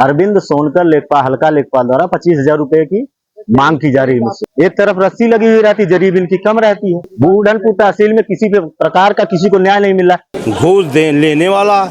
अरविंद सोनकर लेखपाल, हल्का लेखपाल द्वारा 25,000 रुपए की मांग की जा रही है मुझसे। एक तरफ रस्सी लगी हुई रहती, जरीब इनकी कम रहती है। बूढ़नपुर तहसील में किसी भी प्रकार का किसी को न्याय नहीं मिला। घूस लेने वाला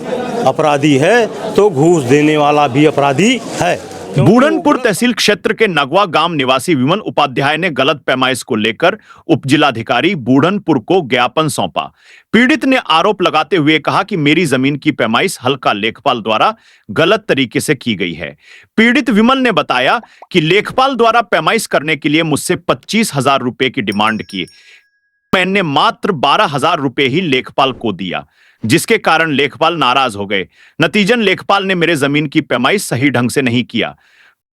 अपराधी है तो घूस देने वाला भी अपराधी है। बूढ़नपुर तहसील क्षेत्र के नगवा गांव निवासी विमल उपाध्याय ने गलत पैमाइश को लेकर उपजिलाधिकारी बूढ़नपुर को ज्ञापन सौंपा। पीड़ित ने आरोप लगाते हुए कहा कि मेरी जमीन की पैमाइश हल्का लेखपाल द्वारा गलत तरीके से की गई है। पीड़ित विमल ने बताया कि लेखपाल द्वारा पैमाइश करने के लिए मुझसे 25,000 रुपए की डिमांड की। मैंने मात्र 12,000 रुपए ही लेखपाल को दिया, जिसके कारण लेखपाल नाराज हो गए। नतीजन लेखपाल ने मेरे जमीन की पैमाइश सही ढंग से नहीं किया।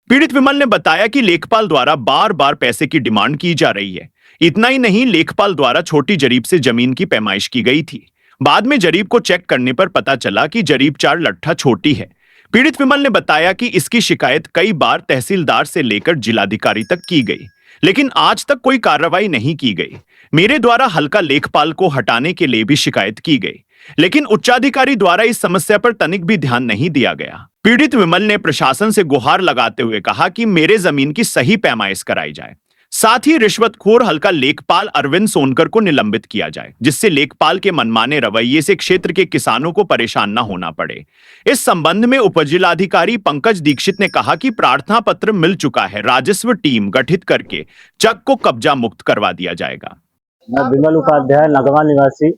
पीड़ित विमल ने बताया कि लेखपाल द्वारा बार बार पैसे की डिमांड की जा रही है। इतना ही नहीं, लेखपाल द्वारा छोटी जरीब से जमीन की पैमाइश की गई थी। बाद में जरीब को चेक करने पर पता चला कि जरीब 4 लट्ठा छोटी है। पीड़ित विमल ने बताया कि इसकी शिकायत कई बार तहसीलदार से लेकर जिलाधिकारी तक की गई, लेकिन आज तक कोई कार्रवाई नहीं की गई। मेरे द्वारा हल्का लेखपाल को हटाने के लिए भी शिकायत की गई, लेकिन उच्चाधिकारी द्वारा इस समस्या पर तनिक भी ध्यान नहीं दिया गया। पीड़ित विमल ने प्रशासन से गुहार लगाते हुए कहा कि मेरे जमीन की सही पैमाइश कराई जाए। साथ ही रिश्वतखोर हल्का लेखपाल अरविंद सोनकर को निलंबित किया जाए, जिससे लेखपाल के मनमाने रवैये से क्षेत्र के किसानों को परेशान न होना पड़े। इस संबंध में उपजिलाधिकारी पंकज दीक्षित ने कहा कि प्रार्थना पत्र मिल चुका है, राजस्व टीम गठित करके चक को कब्जा मुक्त करवा दिया जाएगा। मैं विमल उपाध्याय, नगवा निवासी,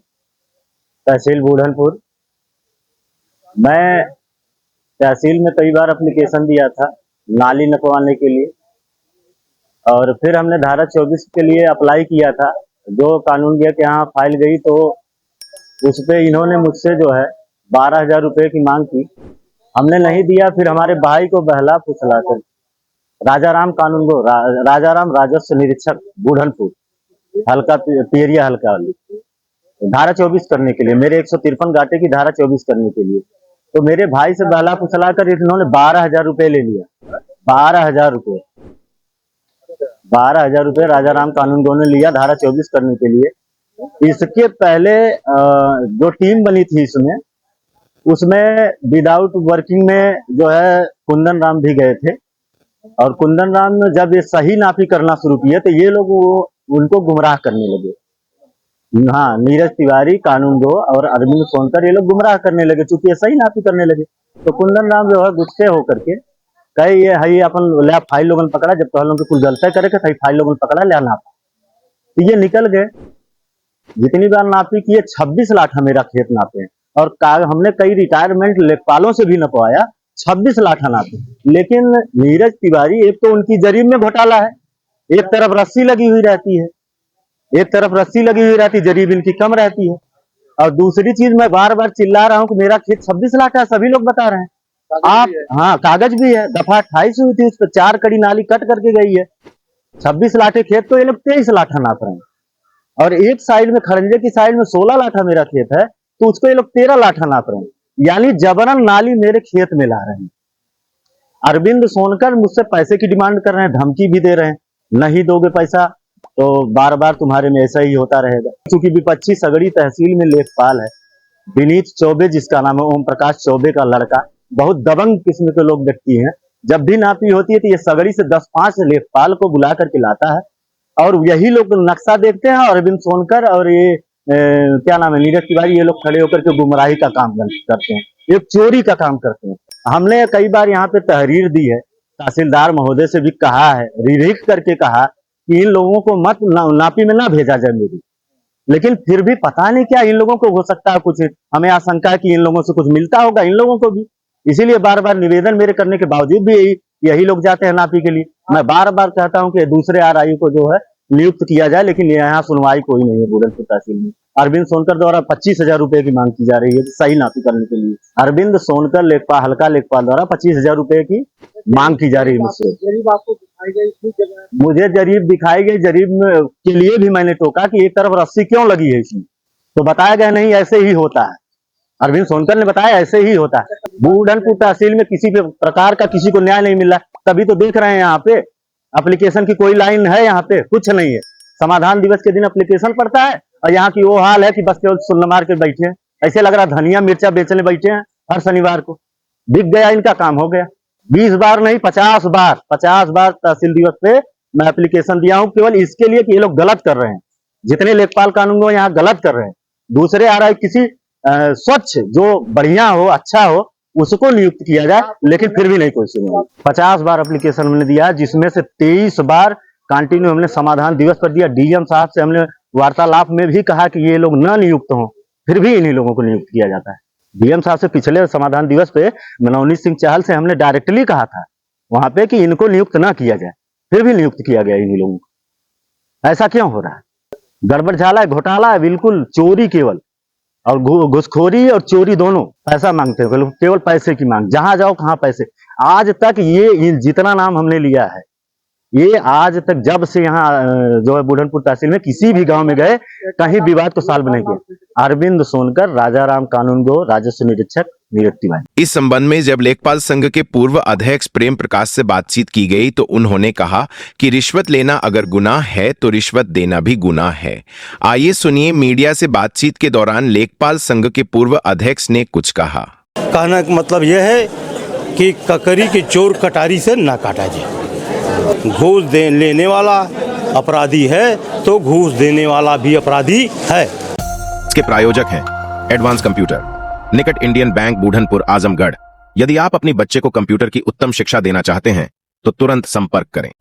तहसील बूढ़नपुर। मैं तहसील में कई बार एप्लीकेशन दिया था नाली नपवाने के लिए, और फिर हमने धारा 24 के लिए अप्लाई किया था। जो कानून के यहाँ फाइल गई तो उस पे इन्होंने मुझसे जो है 12,000 रुपए की मांग की। हमने नहीं दिया। फिर हमारे भाई को बहला फुसला कर राजाराम कानून गो राजाराम राजस्व निरीक्षक बूढ़नपुर, हल्का पेरिया हल्का वाली, धारा 24 करने के लिए, मेरे 153 गाटे की धारा 24 करने के लिए, तो मेरे भाई से बहला फुसला कर इन्होंने 12,000 रुपए ले लिया। 12,000 रुपए 12,000 रुपए राजाराम कानून गो ने लिया धारा 24 करने के लिए। इसके पहले जो टीम बनी थी उसमें विदाउट वर्किंग में जो है कुंदन राम भी गए थे, और कुंदन राम ने जब ये सही नापी करना शुरू किया तो ये लोग उनको गुमराह करने लगे। हाँ, नीरज तिवारी, कानून गो और अरविंद सोनकर, ये लोग गुमराह करने लगे चूंकि ये सही नापी करने लगे। तो कुंदन राम जो है गुस्से होकर के कहे ये है अपन ले फाइल लोगन पकड़ा, जब तो हम लोग कुछ गलती करे के फाइल लोगन पकड़ा ले नापा। तो ये निकल गए। जितनी बार नापी किए 26 लाठा मेरा खेत नापे, और हमने कई रिटायरमेंट लेखपालों से भी नपवाया, 26 लाठा नापे। लेकिन नीरज तिवारी, एक तो उनकी जरीब में घोटाला है, एक तरफ रस्सी लगी हुई रहती है, जरीब इनकी कम रहती है। और दूसरी चीज, मैं बार बार चिल्ला रहा हूँ कि मेरा खेत 26 लाठा, सभी लोग बता रहे हैं। आप हाँ, कागज भी है, दफा 28 हुई थी, उस पर 4 कड़ी नाली कट करके गई है। 26 लाठे खेत, तो ये लोग 23 लाठा नाप रहे हैं। और एक साइड में खरंजे की साइड में 16 लाठा मेरा खेत है, तो उसको ये लोग 13 लाठा नाप रहे हैं, यानी जबरन नाली मेरे खेत में ला रहे हैं। अरविंद सोनकर मुझसे पैसे की डिमांड कर रहे हैं, धमकी भी दे रहे हैं, नहीं दोगे पैसा तो बार बार तुम्हारे में ऐसा ही होता रहेगा। क्योंकि विपक्षी सगड़ी तहसील में लेखपाल है विनीत चौबे, जिसका नाम है ओम प्रकाश चौबे का लड़का, बहुत दबंग किस्म के लोग व्यक्ति हैं। जब भी नापी होती है तो ये सगड़ी से 10-5 लेखपाल को बुला करके लाता है, और यही लोग नक्शा देखते हैं, और अरविंद सोनकर और ये क्या नाम है, नीरज तिवारी, ये लोग खड़े होकर के गुमराही का काम करते हैं, ये चोरी का काम करते हैं। हमने कई बार यहाँ पे तहरीर दी है, तहसीलदार महोदय से भी कहा है, रिलीफ करके कहा कि इन लोगों को मत नापी में ना भेजा जाए मेरी, लेकिन फिर भी पता नहीं क्या इन लोगों को हो सकता है कुछ, हमें आशंका है कि इन लोगों से कुछ मिलता होगा इन लोगों को भी, इसीलिए बार बार निवेदन मेरे करने के बावजूद भी यही लोग जाते हैं नापी के लिए। मैं बार बार कहता हूं कि दूसरे आरआई को जो है नियुक्त किया जाए, लेकिन यहाँ सुनवाई कोई नहीं है बूढ़नपुर तहसील में। अरविंद सोनकर द्वारा 25,000 रुपए की मांग की जा रही है सही नापी करने के लिए। अरविंद सोनकर लेखपाल, हल्का लेखपाल द्वारा 25,000 रुपए की मांग की जा रही है मुझसे। जरीब आपको दिखाई गई, मुझे जरीब दिखाई गई, जरीब के लिए भी मैंने टोका कि एक तरफ रस्सी क्यों लगी है इसमें, तो बताया गया नहीं ऐसे ही होता है। अरविंद सोनकर ने बताया ऐसे ही होता है। बूढ़नपुर तहसील में किसी भी प्रकार का किसी को न्याय नहीं मिला, तभी तो देख रहे हैं यहाँ पे एप्लीकेशन की कोई लाइन है, यहाँ पे कुछ नहीं है। समाधान दिवस के दिन एप्लीकेशन पड़ता है, और यहाँ की वो हाल है कि बस केवल सुन्न मार के बैठे हैं। ऐसे लग रहा धनिया मिर्चा बेचने बैठे हैं, हर शनिवार को बिक गया, इनका काम हो गया। 20 बार नहीं, 50 बार तहसील दिवस पे मैं एप्लीकेशन दिया हूँ, केवल इसके लिए कि ये लोग गलत कर रहे हैं। जितने लेखपाल कानून हो यहाँ गलत कर रहे हैं। दूसरे आ रहा है किसी स्वच्छ जो बढ़िया हो, अच्छा हो, उसको नियुक्त किया जाए, लेकिन फिर भी नहीं कोई सुनवाई। 50 बार एप्लीकेशन हमने दिया, जिसमें से 23 बार कंटिन्यू हमने समाधान दिवस पर दिया। डीएम साहब से हमने वार्तालाप में भी कहा कि ये लोग न नियुक्त हों, फिर भी इन्हीं लोगों को नियुक्त किया जाता है। डीएम साहब से पिछले समाधान दिवस पे मनोनीत सिंह चाहल से हमने डायरेक्टली कहा था वहां पे कि इनको नियुक्त ना किया जाए, फिर भी नियुक्त किया गया इन्हीं लोगों को। ऐसा क्यों हो रहा है? गड़बड़ झाला है, घोटाला है, बिल्कुल चोरी केवल, और घुसखोरी और चोरी दोनों। पैसा मांगते हैं, केवल पैसे की मांग। जहां जाओ कहाँ पैसे। आज तक ये जितना नाम हमने लिया है, ये आज तक जब से यहाँ जो है बुढ़नपुर तहसील में किसी भी गांव में गए, कहीं विवाद को सॉल्व नहीं किया। अरविंद सोनकर, राजाराम कानूनगो, राजस्व निरीक्षक, नियुक्ति। इस संबंध में जब लेखपाल संघ के पूर्व अध्यक्ष प्रेम प्रकाश से बातचीत की गई तो उन्होंने कहा कि रिश्वत लेना अगर गुनाह है तो रिश्वत देना भी गुनाह है। आइए सुनिए मीडिया से बातचीत के दौरान लेखपाल संघ के पूर्व अध्यक्ष ने कुछ कहा। कहने का मतलब यह है कि ककरी के चोर कटारी से ना काटा जाए। घूस लेने वाला अपराधी है तो घूस देने वाला भी अपराधी है। इसके प्रायोजक हैं एडवांस कंप्यूटर, निकट इंडियन बैंक, बूढ़नपुर, आजमगढ़। यदि आप अपने बच्चे को कंप्यूटर की उत्तम शिक्षा देना चाहते हैं तो तुरंत संपर्क करें।